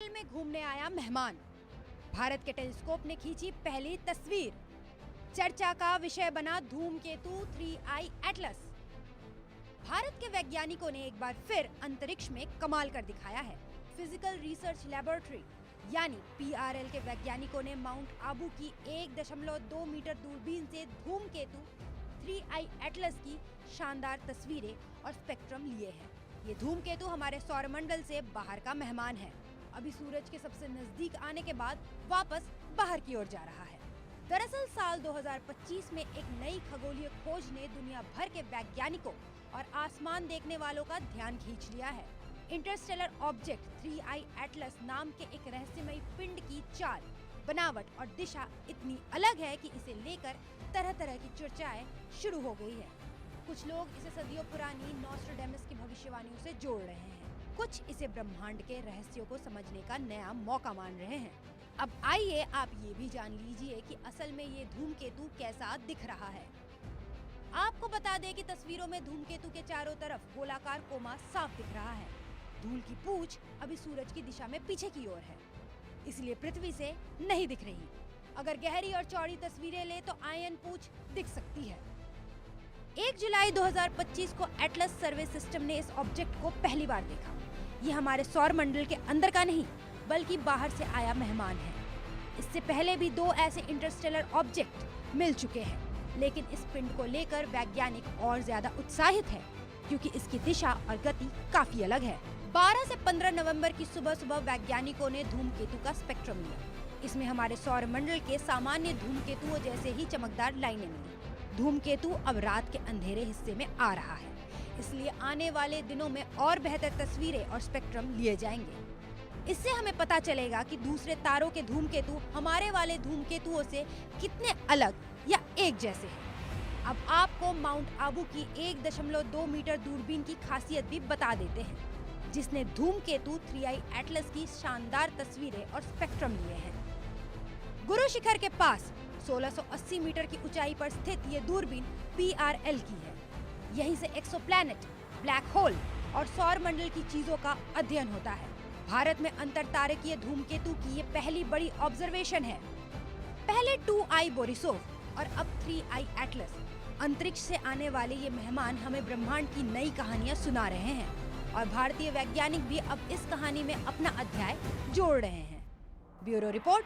में घूमने आया मेहमान। भारत के टेलीस्कोप ने खींची पहली तस्वीर। चर्चा का विषय बना धूमकेतु 3I एटलस। भारत के वैज्ञानिकों ने एक बार फिर अंतरिक्ष में कमाल कर दिखाया है। फिजिकल रिसर्च लैबोरेटरी यानी PRL के वैज्ञानिकों ने माउंट आबू की 1.2 मीटर दूरबीन से धूमकेतु 3I एटलस की शानदार तस्वीरें और स्पेक्ट्रम लिए हैं। ये धूमकेतु हमारे सौरमंडल से बाहर का मेहमान है। अभी सूरज के सबसे नजदीक आने के बाद वापस बाहर की ओर जा रहा है। दरअसल साल 2025 में एक नई खगोलीय खोज ने दुनिया भर के वैज्ञानिकों और आसमान देखने वालों का ध्यान खींच लिया है। इंटरस्टेलर ऑब्जेक्ट 3I एटलस नाम के एक रहस्यमयी पिंड की चाल, बनावट और दिशा इतनी अलग है कि इसे लेकर तरह तरह की चर्चाएं शुरू हो गई है। कुछ लोग इसे सदियों पुरानी नॉस्ट्राडेमस की भविष्यवाणियों से जोड़ रहे हैं। कुछ इसे ब्रह्मांड के रहस्यों को समझने का नया मौका मान रहे हैं। अब आइए आप ये भी जान लीजिए कि असल में ये धूमकेतु कैसा दिख रहा है। आपको बता दें कि तस्वीरों में धूमकेतु के चारों तरफ गोलाकार कोमा साफ दिख रहा है। धूल की पूंछ अभी सूरज की दिशा में पीछे की ओर है, इसलिए पृथ्वी से नहीं दिख रही। अगर गहरी और चौड़ी तस्वीरें ले तो आयन पूंछ दिख सकती है। 1 जुलाई 2025 को एटलस सर्वे सिस्टम ने इस ऑब्जेक्ट को पहली बार देखा। ये हमारे सौर मंडल के अंदर का नहीं बल्कि बाहर से आया मेहमान है। इससे पहले भी 2 ऐसे इंटरस्टेलर ऑब्जेक्ट मिल चुके हैं, लेकिन इस पिंड को लेकर वैज्ञानिक और ज्यादा उत्साहित है क्योंकि इसकी दिशा और गति काफी अलग है। 12 से 15 नवंबर की सुबह सुबह वैज्ञानिकों ने धूमकेतु का स्पेक्ट्रम लिया। इसमें हमारे सौर मंडल के सामान्य धूमकेतुओं जैसे ही चमकदार लाइनें मिली। धूमकेतु अब रात के अंधेरे हिस्से में आ रहा है, इसलिए आने वाले दिनों में और बेहतर तस्वीरें और स्पेक्ट्रम लिए जाएंगे। इससे हमें पता चलेगा कि दूसरे तारों के धूमकेतु हमारे वाले धूमकेतुओं से कितने अलग या एक जैसे हैं। अब आपको माउंट आबू की 1.2 मीटर दूरबीन की खासियत भी बता देते हैं, जिसने धूमकेतु 3I एटलस की शानदार तस्वीरें और स्पेक्ट्रम लिए हैं। गुरु शिखर के पास 1680 मीटर की ऊंचाई पर स्थित ये दूरबीन PRL की है। यहीं से एक्सोप्लैनेट, ब्लैक होल और सौर मंडल की चीजों का अध्ययन होता है। भारत में अंतरतारकीय धूमकेतु की ये पहली बड़ी ऑब्जर्वेशन है। पहले 2I बोरिसोव और अब 3I एटलस। अंतरिक्ष से आने वाले ये मेहमान हमें ब्रह्मांड की नई कहानियां सुना रहे हैं और भारतीय वैज्ञानिक भी अब इस कहानी में अपना अध्याय जोड़ रहे हैं। Bureau report,